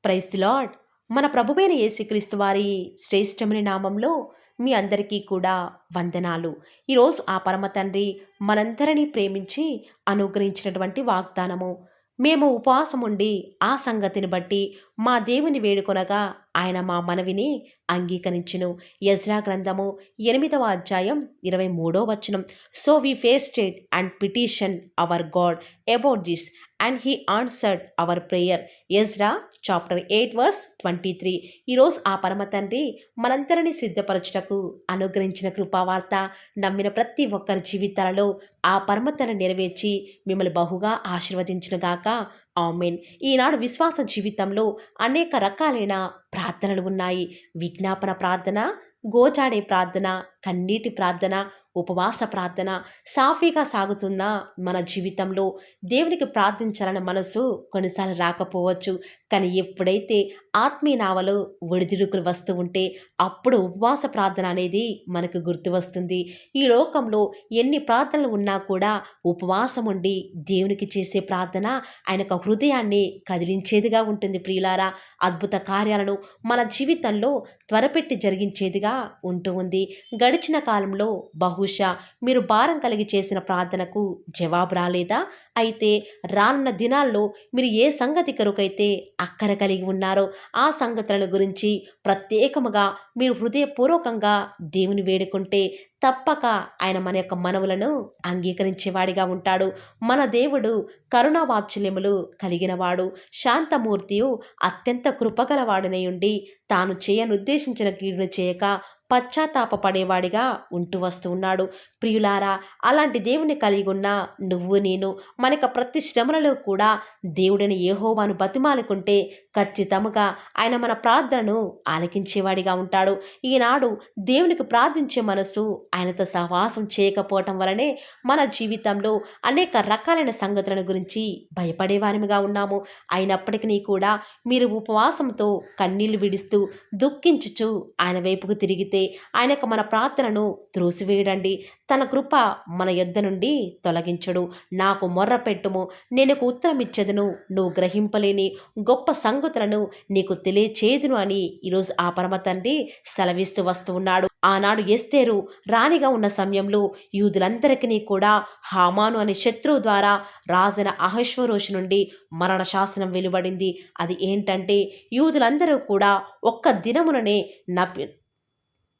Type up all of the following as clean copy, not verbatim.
Praise the lord. మన ప్రభువైన యేసుక్రీస్తు వారి శ్రేష్టమైన నామంలో మీ అందరికీ కూడా వందనాలు. ఈరోజు ఆ పరమ తండ్రి మనందరినీ ప్రేమించి అనుగ్రహించినటువంటి వాగ్దానము. మేము ఉపవాసం ఉండి ఆ సంగతిని బట్టి మా దేవుని వేడుకొనగా ఆయన మా మనవిని అంగీకరించును. యెజ్రా గ్రంథము 8వ అధ్యాయం 23వ వచనం. So we fasted and petition our God about this and he answered our prayer. Ezra chapter 8 verse 23. ఈరోజు ఆ పరమ తండ్రి మనందరినీ సిద్ధపరచుటకు అనుగ్రహించిన కృపావార్త నమ్మిన ప్రతి ఒక్కరి జీవితాలలో ఆ పరమతను నెరవేర్చి మిమ్మల్ని బహుగా ఆశీర్వదించునుగాక. ఆమెన్. ఈనాడు విశ్వాస జీవితంలో అనేక రకాలైన ప్రార్థనలు ఉన్నాయి. విజ్ఞాపన ప్రార్థన, గోచాడే ప్రార్థన, కన్నీటి ప్రార్థన, ఉపవాస ప్రార్థన. సాఫీగా సాగుతున్న మన జీవితంలో దేవునికి ప్రార్థించాలన్న మనసు కొన్నిసార్లు రాకపోవచ్చు. కానీ ఎప్పుడైతే ఆత్మీయ నావలో ఒడిదుడుకులు వస్తూ ఉంటే అప్పుడు ఉపవాస ప్రార్థన అనేది మనకు గుర్తు వస్తుంది. ఈ లోకంలో ఎన్ని ప్రార్థనలు ఉన్నా కూడా ఉపవాసం ఉండి దేవునికి చేసే ప్రార్థన ఆయన యొక్క హృదయాన్ని కదిలించేదిగా ఉంటుంది. ప్రియులారా, అద్భుత కార్యాలను మన జీవితంలో త్వరపెట్టి జరిగించేదిగా ఉంటూ ఉంది. గడిచిన కాలంలో బహుశా మీరు భారం కలిగి చేసిన ప్రార్థనకు జవాబు రాలేదా? అయితే రానున్న దినాల్లో మీరు ఏ సంగతి కొరకైతే అక్కర కలిగి ఉన్నారో ఆ సంగతులను గురించి ప్రత్యేకముగా మీరు హృదయపూర్వకంగా దేవుని వేడుకుంటే తప్పక ఆయన మన యొక్క మనవులను అంగీకరించేవాడిగా ఉంటాడు. మన దేవుడు కరుణావాత్సల్యములు కలిగినవాడు, శాంతమూర్తియు, అత్యంత కృపగలవాడినై ఉండి తాను చేయనుద్దేశించిన కీడును చేయక పశ్చాత్తాపపడేవాడిగా ఉంటూ వస్తూ ఉన్నాడు. ప్రియులారా, అలాంటి దేవుని కలిగి ఉన్న నువ్వు నేను మనక ప్రతి శ్రమలలో కూడా దేవుడిని యెహోవాను బతిమాలుకుంటే ఖచ్చితంగా ఆయన మన ప్రార్థనను ఆలకించేవాడిగా ఉంటాడు. ఈనాడు దేవునికి ప్రార్థించే మనసు ఆయనతో సహవాసం చేయకపోవటం వలనే మన జీవితంలో అనేక రకాలైన సంగతులను గురించి భయపడేవారిగా ఉన్నాము. అయినప్పటికీ కూడా మీరు ఉపవాసంతో కన్నీళ్లు విడుస్తూ దుఃఖించుచు ఆయన వైపుకు తిరిగితే ఆయనకు మన ప్రార్థనను త్రోసివేయడండి. తన కృప మన యొద్ద నుండి తొలగించడు. నాకు మొర్ర పెట్టుము, నేను నీకు ఉత్తరం ఇచ్చేదను, నువ్వు గ్రహింపలేని గొప్ప సంగతులను నీకు తెలియచేదును అని ఈరోజు ఆ పరమ తండ్రి సెలవిస్తూ వస్తూ ఉన్నాడు. ఆనాడు ఎస్తేరు రాణిగా ఉన్న సమయంలో యూదులందరికీ కూడా హామాను అనే శత్రువు ద్వారా రాజైన అహష్వేరోషు నుండి మరణ శాసనం వెలువడింది. అది ఏంటంటే యూదులందరూ కూడా ఒక్క దినముననే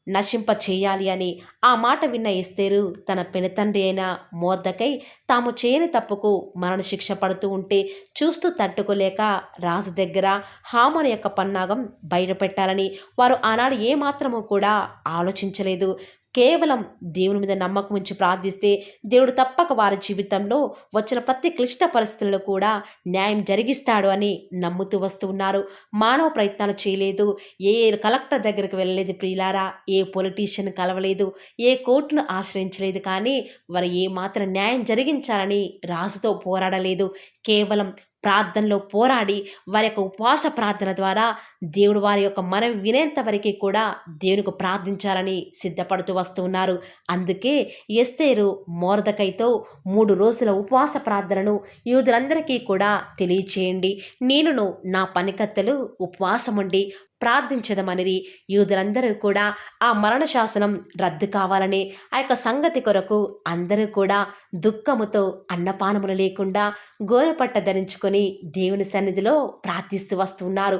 నశింప చేయాలి అని. ఆ మాట విన్న ఎస్తేరు తన పెనతండ్రి అయిన మొర్దెకై తాము చేయని తప్పుకు మరణశిక్ష పడుతూ ఉంటే చూస్తూ తట్టుకోలేక రాజు దగ్గర హామాను యొక్క పన్నాగం బయటపెట్టాలని వారు ఆనాడు ఏమాత్రము కూడా ఆలోచించలేదు. కేవలం దేవుని మీద నమ్మకం ఉంచి ప్రార్థిస్తే దేవుడు తప్పక వారి జీవితంలో వచ్చిన ప్రతి క్లిష్ట పరిస్థితుల్లో కూడా న్యాయం జరిగిస్తాడు అని నమ్ముతూ వస్తూ ఉన్నారు. మానవ ప్రయత్నాలు చేయలేదు. ఏ కలెక్టర్ దగ్గరికి వెళ్ళలేదు ప్రియులారా, ఏ పొలిటీషియన్ కలవలేదు, ఏ కోర్టును ఆశ్రయించలేదు. కానీ వారు ఏమాత్రం న్యాయం జరిగించాలని రాజుతో పోరాడలేదు. కేవలం ప్రార్థనలో పోరాడి వారి యొక్క ఉపవాస ప్రార్థన ద్వారా దేవుడు వారి యొక్క మనవి వినేంత వరకు కూడా దేవునికి ప్రార్థించాలని సిద్ధపడుతూ వస్తూ ఉన్నారు. అందుకే ఎస్తేరు మొర్దెకైతో 3 రోజుల ఉపవాస ప్రార్థనను యూదులందరికీ కూడా తెలియచేయండి, నేనును నా పనికత్తెలు ఉపవాసం ఉండి ప్రార్థించదమనిరి. యూదులందరూ కూడా ఆ మరణ శాసనం రద్దు కావాలని ఆ యొక్క సంగతి కొరకు అందరూ కూడా దుఃఖముతో అన్నపానములు లేకుండా గోనెపట్ట ధరించుకొని దేవుని సన్నిధిలో ప్రార్థిస్తూ వస్తున్నారు.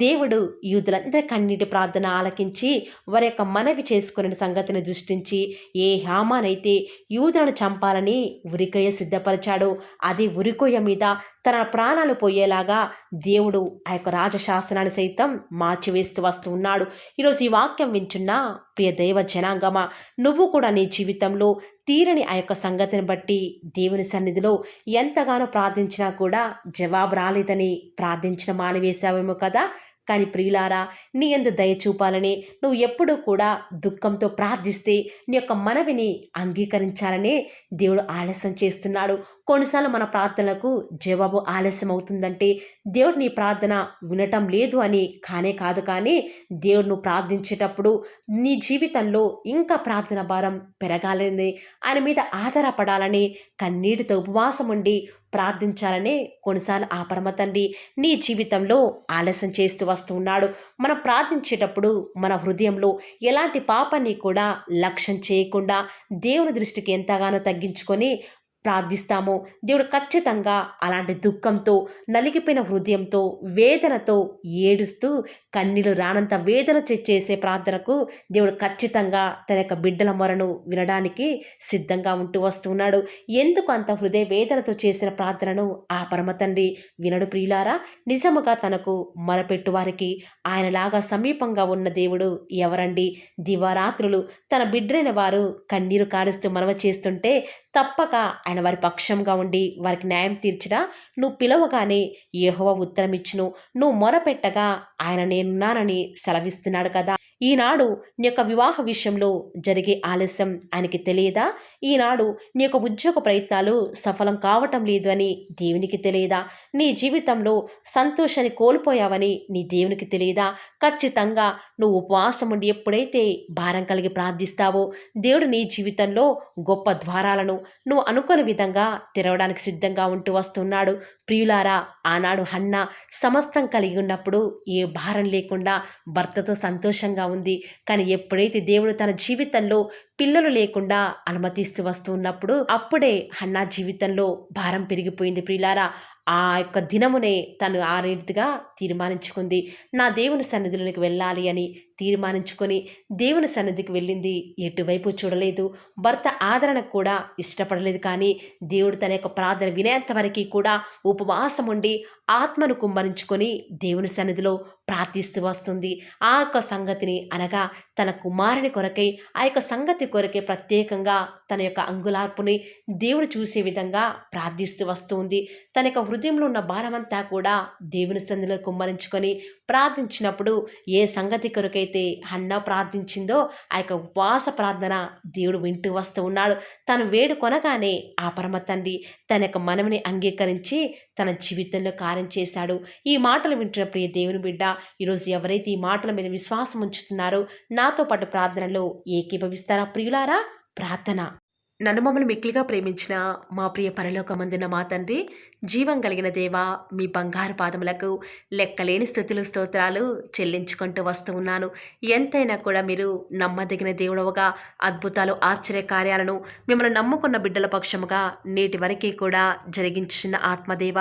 దేవుడు యూదులందరి కన్నీటి ప్రార్థన ఆలకించి వారి యొక్క మనవి చేసుకునే సంగతిని దృష్టించి ఏ హామానైతే యూదులను చంపాలని ఉరికొయ్య సిద్ధపరిచాడో అదే ఉరికొయ్య మీద తన ప్రాణాలు పోయేలాగా దేవుడు ఆ యొక్క రాజశాసనాన్ని సైతం మార్చివేస్తూ వస్తూ ఉన్నాడు. ఈరోజు ఈ వాక్యం వింటున్న ప్రియ దైవ జనాంగమా, నువ్వు కూడా నీ జీవితంలో తీరని ఆ యొక్క సంగతిని బట్టి దేవుని సన్నిధిలో ఎంతగానో ప్రార్థించినా కూడా జవాబు రాలేదని ప్రార్థించిన మానివేశావేమో కదా. కానీ ప్రియులారా, నీ యందు దయ చూపాలని నువ్వు ఎప్పుడూ కూడా దుఃఖంతో ప్రార్థిస్తే నీ యొక్క మనవిని అంగీకరించాలనే దేవుడు ఆలస్యం చేస్తున్నాడు. కొన్నిసార్లు మన ప్రార్థనలకు జవాబు ఆలస్యం అవుతుందంటే దేవుడు నీ ప్రార్థన వినటం లేదు అని కానే కాదు. కానీ దేవుడు నువ్వు ప్రార్థించేటప్పుడు నీ జీవితంలో ఇంకా ప్రార్థన భారం పెరగాలని, ఆయన మీద ఆధారపడాలని కన్నీటితో ఉపవాసం ఉండి ప్రార్థించాలనే కొన్నిసార్లు ఆ పరమ తండ్రి నీ జీవితంలో ఆలస్యం చేస్తూ వస్తూ ఉన్నాడు. మనం ప్రార్థించేటప్పుడు మన హృదయంలో ఎలాంటి పాపాన్ని కూడా లక్ష్యం చేయకుండా దేవుని దృష్టికి ఎంతగానో తగ్గించుకొని ప్రార్థిస్తామో దేవుడు ఖచ్చితంగా అలాంటి దుఃఖంతో, నలిగిపోయిన హృదయంతో, వేదనతో ఏడుస్తూ కన్నీళ్లు రానంత వేదన చేసే ప్రార్థనకు దేవుడు ఖచ్చితంగా తన యొక్క బిడ్డల మొరను వినడానికి సిద్ధంగా ఉంటూ వస్తున్నాడు. ఎందుకు అంత హృదయ వేదనతో చేసిన ప్రార్థనను ఆ పరమ తండ్రి వినడు ప్రియులారా? నిజముగా తనకు మొరపెట్టు వారికి ఆయనలాగా సమీపంగా ఉన్న దేవుడు ఎవరండి? దివారాత్రులు తన బిడ్డలైన వారు కన్నీరు కారుస్తూ మనవ చేస్తుంటే తప్పక ఆయన వారి పక్షంగా ఉండి వారికి న్యాయం తీర్చినా, నువ్వు పిలవగానే యెహోవా ఉత్తరమిచ్చును, నువ్వు మొరపెట్టగా ఆయన నేనున్నానని సెలవిస్తున్నాడు కదా. ఈనాడు నీ యొక్క వివాహ విషయంలో జరిగే ఆలస్యం ఆయనకి తెలియదా? ఈనాడు నీ యొక్క ఉద్యోగ ప్రయత్నాలు సఫలం కావటం లేదు అని దేవునికి తెలియదా? నీ జీవితంలో సంతోషాన్ని కోల్పోయావని నీ దేవునికి తెలియదా? ఖచ్చితంగా నువ్వు ఉపవాసం ఉండి ఎప్పుడైతే భారం కలిగి ప్రార్థిస్తావో దేవుడు నీ జీవితంలో గొప్ప ద్వారాలను నువ్వు అనుకోని విధంగా తెరవడానికి సిద్ధంగా ఉంటూ వస్తున్నాడు. ప్రియులారా, ఆనాడు హన్న సమస్తం కలిగి ఉన్నప్పుడు ఏ భారం లేకుండా భర్తతో సంతోషంగా ఉంది. కానీ ఎప్పుడైతే దేవుడు తన జీవితంలో పిల్లలు లేకుండా అనుమతిస్తూ వస్తూ ఉన్నప్పుడు అప్పుడే హన్నా జీవితంలో భారం పెరిగిపోయింది. ప్రియులారా, ఆ యొక్క దినమునే తను ఆ రీతిగా తీర్మానించుకుంది. నా దేవుని సన్నిధిలోనికి వెళ్ళాలి అని తీర్మానించుకొని దేవుని సన్నిధికి వెళ్ళింది. ఎటువైపు చూడలేదు. భర్త ఆదరణకు కూడా ఇష్టపడలేదు. కానీ దేవుడు తన యొక్క ప్రార్థన వినేంత వరకు కూడా ఉపవాసం ఉండి ఆత్మను కుమ్మరించుకొని దేవుని సన్నిధిలో ప్రార్థిస్తూ వస్తుంది. ఆ యొక్క సంగతిని అనగా తన కుమారుని కొరకై ఆ యొక్క సంగతి కొరకై ప్రత్యేకంగా తన యొక్క అంగుళార్పుని దేవుడు చూసే విధంగా ప్రార్థిస్తూ వస్తుంది. తన యొక్క హృదయంలో ఉన్న భారమంతా కూడా దేవుని సన్నిధిలో కుమ్మరించుకొని ప్రార్థించినప్పుడు ఏ సంగతి కొరకైతే హన్న ప్రార్థించిందో ఆ యొక్క ఉపవాస ప్రార్థన దేవుడు వింటూ వస్తూ ఉన్నాడు. తను వేడుకొనగానే ఆ పరమ తండ్రి తన యొక్క మనవిని అంగీకరించి తన జీవితంలో కార్యం చేశాడు. ఈ మాటలు వింటున్న ప్రియ దేవుని బిడ్డ, ఈరోజు ఎవరైతే ఈ మాటల మీద విశ్వాసం ఉంచుతున్నారో నాతో పాటు ప్రార్థనలో ఏకీభవిస్తారా ప్రియులారా? ప్రార్థన. నన్ను మమ్మల్ని మిక్కిలిగా ప్రేమించిన మా ప్రియ పరలోకమందున్న మా తండ్రి, జీవం కలిగిన దేవా, మీ బంగారు పాదములకు లెక్కలేని స్తుతులు స్తోత్రాలు చెల్లించుకుంటూ వస్తూ ఉన్నాను. ఎంతైనా కూడా మీరు నమ్మదగిన దేవుడవుగా అద్భుతాలు ఆశ్చర్య కార్యాలను మిమ్మల్ని నమ్ముకున్న బిడ్డల పక్షముగా నేటి వరకు కూడా జరిగించిన ఆత్మదేవ,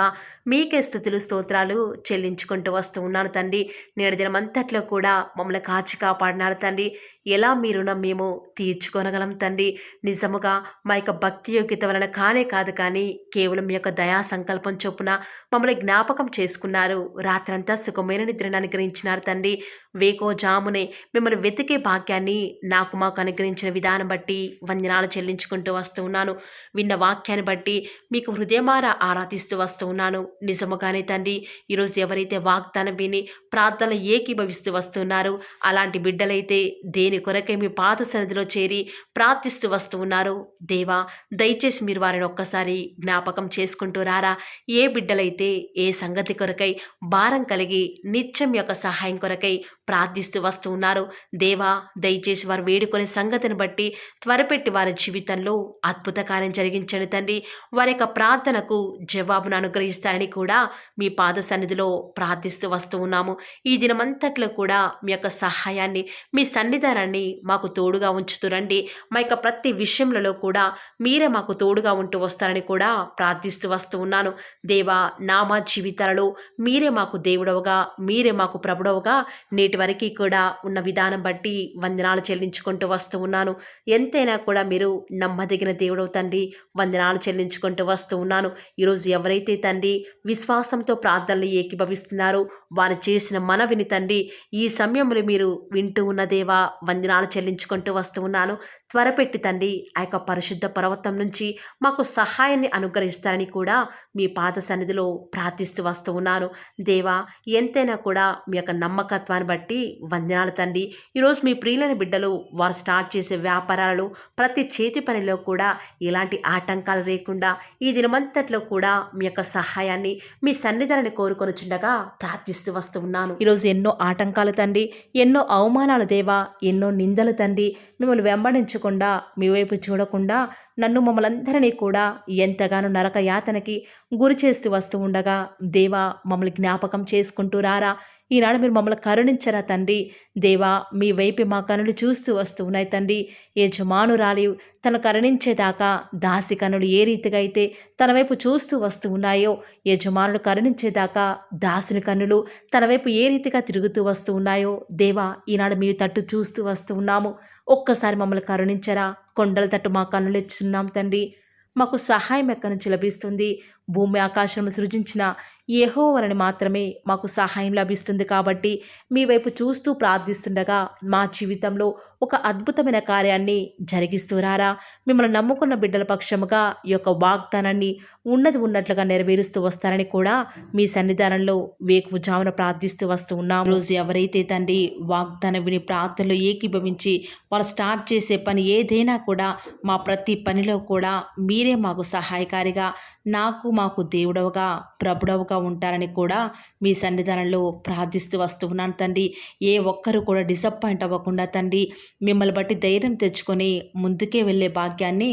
మీకే స్తుతులు స్తోత్రాలు చెల్లించుకుంటూ వస్తూ ఉన్నాను తండ్రి. నేడు దినమంతట్లో కూడా మమ్మల్ని కాచి కాపాడినారు తండ్రి. ఎలా మీ రుణం మేము తీర్చుకొనగలం తండ్రి? నిజముగా మా యొక్క భక్తి యోగ్యత వలన కానే కాదు, కానీ కేవలం మీ యొక్క దయా సంకల్పం చొప్పున మమ్మల్ని జ్ఞాపకం చేసుకున్నారు. రాత్రంతా సుఖమైన నిద్రను అనుగ్రహించినారు తండ్రి. వేకో జామునే మిమ్మల్ని వెతికే భాగ్యాన్ని మాకు అనుగ్రహించిన విధానం బట్టి వందనాలు చెల్లించుకుంటూ వస్తూ ఉన్నాను. విన్న వాక్యాన్ని బట్టి మీకు హృదయమారా ఆరాధిస్తూ వస్తూ ఉన్నాను. నిజముగానే తండ్రి, ఈరోజు ఎవరైతే వాగ్దానం విని ప్రార్థనలు ఏకీభవిస్తూ వస్తున్నారు, అలాంటి బిడ్డలైతే దేని కొరకై మీ పాద సన్నిధిలో చేరి ప్రార్థిస్తూ వస్తూ ఉన్నారు. దేవా, దయచేసి మీరు వారిని ఒక్కసారి జ్ఞాపకం చేసుకుంటూ రారా. ఏ బిడ్డలైతే ఏ సంగతి కొరకై భారం కలిగి నిత్యం యొక్క సహాయం కొరకై ప్రార్థిస్తూ వస్తూ ఉన్నారు, దేవా దయచేసి వారు వేడుకునే సంగతిని బట్టి త్వరపెట్టి వారి జీవితంలో అద్భుత కార్యం జరిగించండి తండ్రి. వారి యొక్క ప్రార్థనకు జవాబును అనుగ్రహిస్తారని కూడా మీ పాద సన్నిధిలో ప్రార్థిస్తూ వస్తూ ఉన్నాము. ఈ దినమంతట్లో కూడా మీ యొక్క సహాయాన్ని, మీ సన్నిధానాన్ని మాకు తోడుగా ఉంచుతురండి. మా యొక్క ప్రతి విషయంలో కూడా మీరే మాకు తోడుగా ఉంటూ వస్తారని కూడా ప్రార్థిస్తూ వస్తూ ఉన్నాను. దేవా, మా జీవితాలలో మీరే మాకు దేవుడవుగా, మీరే మాకు ప్రభుడవుగా నేటి వరకు కూడా ఉన్న విధానం బట్టి వందనాలు చెల్లించుకుంటూ వస్తూ ఉన్నాను. ఎంతైనా కూడా మీరు నమ్మదగిన దేవుడవు తండ్రి, వందనాలు చెల్లించుకుంటూ వస్తూ ఉన్నాను. ఈరోజు ఎవరైతే తండ్రి విశ్వాసంతో ప్రార్థనలు ఏకీభవిస్తున్నారో వారు చేసిన మనవిని తండ్రి ఈ సమయంలో మీరు వింటూ ఉన్న దేవా, వందనాలు చెల్లించుకుంటూ వస్తూ ఉన్నాను. త్వరపెట్టి తండ్రి ఆ యొక్క పరిశుద్ధ పర్వతం నుంచి మాకు సహాయాన్ని అనుగ్రహిస్తారని కూడా మీ పాద సన్నిధిలో ప్రార్థిస్తూ వస్తూ ఉన్నాను. దేవా, ఎంతైనా కూడా మీ యొక్క నమ్మకత్వాన్ని బట్టి వందనాలు తండ్రి. ఈరోజు మీ ప్రియులైన బిడ్డలు వారు స్టార్ట్ చేసే వ్యాపారాలు, ప్రతి చేతి పనిలో కూడా ఎలాంటి ఆటంకాలు లేకుండా ఈ దినమంతట్లో కూడా మీ యొక్క సహాయాన్ని, మీ సన్నిధానాన్ని కోరుకొనుచుండగా ప్రార్థిస్తూ వస్తూ ఉన్నాను. ఈరోజు ఎన్నో ఆటంకాలు తండ్రి, ఎన్నో అవమానాలు దేవా, ఎన్నో నిందలు తండ్రి, మిమ్మల్ని వెంబడించకుండా, మీ వైపు చూడకుండా నన్ను మమ్మల్ందరినీ కూడా ఎంతగానో నరక యాతనకి గురి చేస్తూ వస్తూ ఉండగా, దేవా మమ్మల్ని జ్ఞాపకం చేసుకుంటూ రారా. ఈనాడు మీరు మమ్మల్ని కరుణించరా తండ్రి. దేవా మీ వైపే మా కనులు చూస్తూ వస్తూ ఉన్నాయి తండ్రి. యజమానురాలి తను కరుణించేదాకా దాసి కనులు ఏ రీతిగా అయితే తన వైపు చూస్తూ వస్తూ ఉన్నాయో, యజమానుడు కరుణించేదాకా దాసుని కన్నులు తన వైపు ఏ రీతిగా తిరుగుతూ వస్తూ ఉన్నాయో, దేవా ఈనాడు మీ తట్టు చూస్తూ వస్తూ ఉన్నాము. ఒక్కసారి మమ్మల్ని కరుణించరా. కొండల తట్టు మా కన్నులు ఎచ్చున్నాం తండ్రి. మాకు సహాయం ఎక్కడి నుంచి లభిస్తుంది? భూమి ఆకాశం సృజించిన యెహోవాని మాత్రమే మాకు సహాయం లభిస్తుంది. కాబట్టి మీ వైపు చూస్తూ ప్రార్థిస్తుండగా మా జీవితంలో ఒక అద్భుతమైన కార్యాన్ని జరిగిస్తూ రారా. మిమ్మల్ని నమ్ముకున్న బిడ్డల పక్షముగా ఈ యొక్క వాగ్దానాన్ని ఉన్నది ఉన్నట్లుగా నెరవేరుస్తూ వస్తారని కూడా మీ సన్నిధానంలో వేకువజామున ప్రార్థిస్తూ వస్తూ ఉన్నాం. రోజు ఎవరైతే తండ్రి వాగ్దానం విని ప్రార్థనలో ఏకీభవించి వాళ్ళు స్టార్ట్ చేసే పని ఏదైనా కూడా, మా ప్రతి పనిలో కూడా మీరే మాకు సహాయకారిగా, మాకు దేవుడవుగా, ప్రభుడవుగా ఉంటారని కూడా మీ సన్నిధానంలో ప్రార్థిస్తూ వస్తూ ఉన్నాను తండ్రి. ఏ ఒక్కరు కూడా డిసప్పాయింట్ అవ్వకుండా తండ్రి, మిమ్మల్ని బట్టి ధైర్యం తెచ్చుకొని ముందుకే వెళ్ళే భాగ్యాన్ని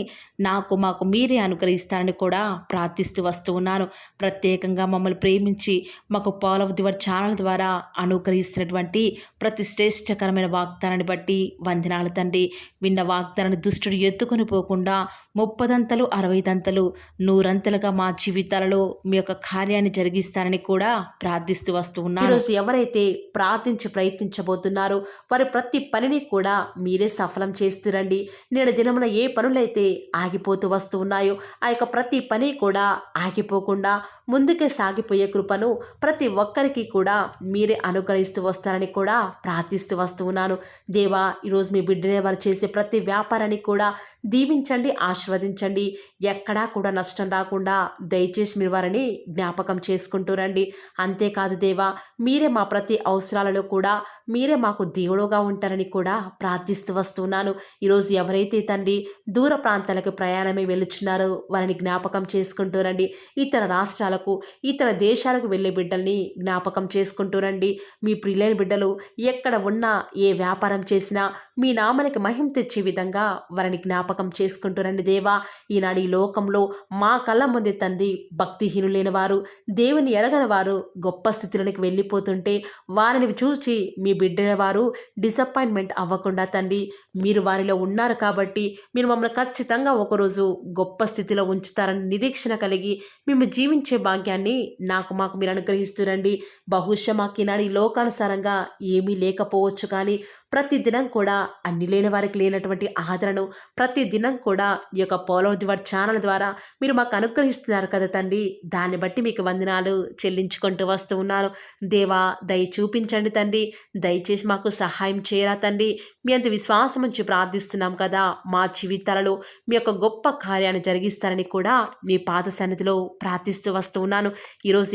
మాకు మీరే అనుగ్రహిస్తారని కూడా ప్రార్థిస్తూ వస్తూ ఉన్నాను. ప్రత్యేకంగా మమ్మల్ని ప్రేమించి మాకు Paul of the word channel ద్వారా అనుగ్రహిస్తున్నటువంటి ప్రతి శ్రేష్టకరమైన వాగ్దానాన్ని బట్టి వందనాలు తండ్రి. విన్న వాగ్దానాన్ని దుష్టుడు ఎత్తుకొని పోకుండా 30 60 100 మా జీవితాలలో మీ యొక్క కార్యాన్ని జరిగిస్తారని కూడా ప్రార్థిస్తూ వస్తూ ఉన్నారు. ఈరోజు ఎవరైతే ప్రార్థించి ప్రయత్నించబోతున్నారో వారి ప్రతి పనిని కూడా మీరే సఫలం చేస్తురండి. నేడు దినమున ఏ పనులైతే ఆగిపోతూ వస్తూ ఉన్నాయో ఆ యొక్క ప్రతి పని కూడా ఆగిపోకుండా ముందుకే సాగిపోయే కృపను ప్రతి ఒక్కరికి కూడా మీరే అనుగ్రహిస్తూ వస్తారని కూడా ప్రార్థిస్తూ వస్తూ ఉన్నాను. దేవా ఈరోజు మీ బిడ్డనే వారు చేసే ప్రతి వ్యాపారాన్ని కూడా దీవించండి, ఆశీర్వదించండి. ఎక్కడా కూడా నష్టం రాకుండా దయచేసి మీరు వారిని జ్ఞాపకం చేసుకుంటూ రండి. అంతేకాదు దేవా, మీరే మా ప్రతి అవసరాలలో కూడా మీరే మాకు దేవుడుగా ఉంటారని కూడా ప్రార్థిస్తూ వస్తున్నాను. ఈరోజు ఎవరైతే తండ్రి దూర ప్రాంతాలకు ప్రయాణమే వెళుచున్నారో వారిని జ్ఞాపకం చేసుకుంటూ రండి. ఇతర రాష్ట్రాలకు, ఇతర దేశాలకు వెళ్ళే బిడ్డల్ని జ్ఞాపకం చేసుకుంటూ రండి. మీ ప్రియులైన బిడ్డలు ఎక్కడ ఉన్నా, ఏ వ్యాపారం చేసినా మీ నామానికి మహిమ తెచ్చే విధంగా వారిని జ్ఞాపకం చేసుకుంటూ రండి దేవా. ఈనాడు ఈ లోకంలో మా కళ్ళ ముందే తండ్రి భక్తిహీనులైన వారు, దేవుని ఎరగని వారు గొప్ప స్థితిలోనికి వెళ్ళిపోతుంటే వారిని చూసి మీ బిడ్డల వారు డిసప్పాయింట్మెంట్ అవ్వకుండా తండ్రి, మీరు వారిలో ఉన్నారు కాబట్టి మీరు మమ్మల్ని ఖచ్చితంగా ఒకరోజు గొప్ప స్థితిలో ఉంచుతారని నిరీక్షణ కలిగి మేము జీవించే భాగ్యాన్ని మాకు మీరు అనుగ్రహిస్తురండి. బహుశా మాకు ఈనాడు ఈ లోకానుసారంగా ఏమీ లేకపోవచ్చు, కానీ ప్రతిదినం కూడా అన్ని లేని వారికి లేనటువంటి ఆదరణను ప్రతిదినం కూడా ఈ యొక్క Paul of the word channel ద్వారా మీరు మాకు అనుగ్రహిస్తున్నారు కదా తండ్రి. దాన్ని బట్టి మీకు వందనాలు చెల్లించుకుంటూ వస్తూ ఉన్నాను. దేవా దయ చూపించండి తండ్రి, దయచేసి మాకు సహాయం చేయరా తండ్రి. మీ అంత విశ్వాసం నుంచి ప్రార్థిస్తున్నాం కదా, మా జీవితాలలో మీ యొక్క గొప్ప కార్యాన్ని జరిగిస్తారని కూడా మీ పాద సన్నిధిలో ప్రార్థిస్తూ వస్తూ ఉన్నాను. ఈరోజు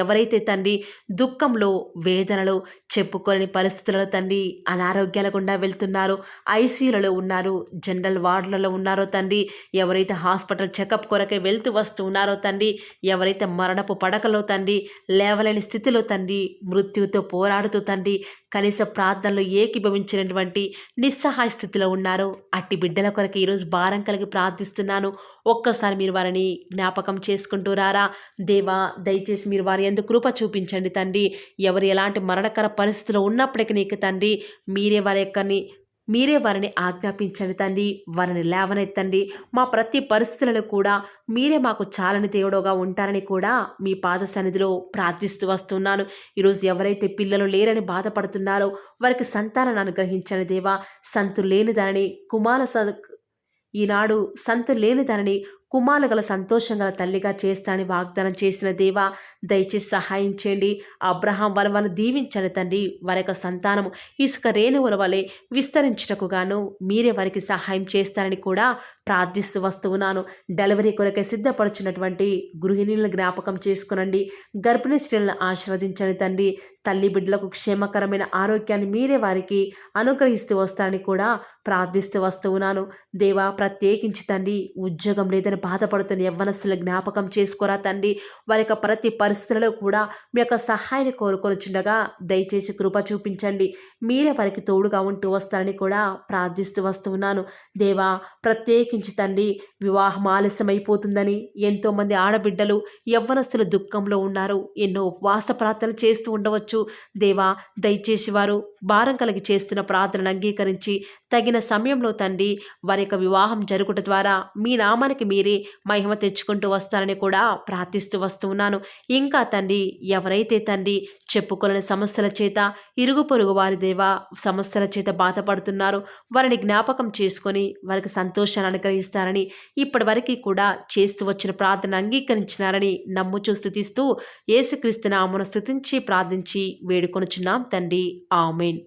ఎవరైతే తండ్రి దుఃఖంలో, వేదనలో, చెప్పుకోలేని పరిస్థితులలో తండ్రి అనారోగ్యాల గుండా వెళ్తున్నారో, ఐసీయూలలో ఉన్నారు, జనరల్ వార్డులలో ఉన్నారో తండ్రి, ఎవరైతే హాస్పిటల్ చెకప్ కొరకే వెళ్తూ వస్తూ ఉన్నారో తండ్రి, ఎవరైతే మరణపు పడకలో తండ్రి లేవలేని స్థితిలో తండ్రి మృత్యుతో పోరాడుతూ తండ్రి కనీస ప్రార్థనలో ఏకీభవించినటువంటి నిస్సహాయ స్థితిలో ఉన్నారో అట్టి బిడ్డల కొరకు ఈరోజు భారం కలిగి ప్రార్థిస్తున్నాను. ఒక్కసారి మీరు వారిని జ్ఞాపకం చేసుకుంటూ రారా దేవా. దయచేసి మీరు వారి యందు కృప చూపించండి తండ్రి. ఎవరు ఎలాంటి మరణకర పరిస్థితిలో ఉన్నప్పటికీ నీకు తండ్రి మీరే వారిని ఆజ్ఞాపించండి తండ్రి. వారిని లేవనెత్తండి. మా ప్రతి పరిస్థితులలో కూడా మీరే మాకు చాలని దేవుడుగా ఉంటారని కూడా మీ పాద సన్నిధిలో ప్రార్థిస్తూ వస్తున్నాను. ఈరోజు ఎవరైతే పిల్లలు లేరని బాధపడుతున్నారో వారికి సంతానాన్ని అనుగ్రహించండి దేవా. ఈనాడు సంతు లేని దానిని కుమారులు గల సంతోషం గల తల్లిగా చేస్తానని వాగ్దానం చేసిన దేవా, దయచేసి సహాయం చేయండి. అబ్రహాం వారిని దీవించండి తండ్రి. వారి యొక్క సంతానము ఇసుక రేణువుల వలె విస్తరించుటకు గాను మీరే వారికి సహాయం చేస్తారని కూడా ప్రార్థిస్తూ వస్తూ ఉన్నాను. డెలివరీ కొరకై సిద్ధపడుచున్నటువంటి గృహిణులను జ్ఞాపకం చేసుకునండి. గర్భిణీ స్త్రీలను ఆశీర్వదించండి తండ్రి. తల్లి బిడ్డలకు క్షేమకరమైన ఆరోగ్యాన్ని మీరే వారికి అనుగ్రహిస్తూ వస్తారని కూడా ప్రార్థిస్తూ వస్తూ ఉన్నాను. దేవా, ప్రత్యేకించి తండ్రి ఉద్యోగం లేదని బాధపడుతున్న యవ్వనస్తుల జ్ఞాపకం చేసుకోరా తండ్రి. వారి యొక్క ప్రతి పరిస్థితులలో కూడా మీ యొక్క సహాయాన్ని కోరుకొనిచుండగా దయచేసి కృప చూపించండి. మీరే వారికి తోడుగా ఉంటూ వస్తారని కూడా ప్రార్థిస్తూ వస్తూ ఉన్నాను. దేవా, ప్రత్యేకించి తండ్రి వివాహం ఆలస్యమైపోతుందని ఎంతోమంది ఆడబిడ్డలు యవ్వనస్తులు దుఃఖంలో ఉన్నారు. ఎన్నో ఉపవాస ప్రార్థనలు చేస్తూ ఉండవచ్చు. దేవా, దయచేసి వారు భారం కలిగి చేస్తున్న ప్రార్థనను అంగీకరించి తగిన సమయంలో తండ్రి వారి యొక్క వివాహం జరుగుట ద్వారా మీ నామానికి మీరే మహిమ తెచ్చుకుంటూ వస్తారని కూడా ప్రార్థిస్తూ వస్తూ ఉన్నాను. ఇంకా తండ్రి ఎవరైతే తండ్రి చెప్పుకోలేని సమస్యల చేత ఇరుగు పొరుగు వారి దేవా సమస్యల చేత బాధపడుతున్నారో వారిని జ్ఞాపకం చేసుకొని వారికి సంతోషాన్ని అనుగ్రహిస్తారని ఇప్పటి వరకు కూడా చేస్తూ వచ్చిన ప్రార్థన అంగీకరించినారని నమ్ముచూ స్తుతిస్తూ యేసుక్రీస్తు నామమున స్తుతించి ప్రార్థించి వేడుకొనుచున్నాం తండ్రి. ఆమేన్.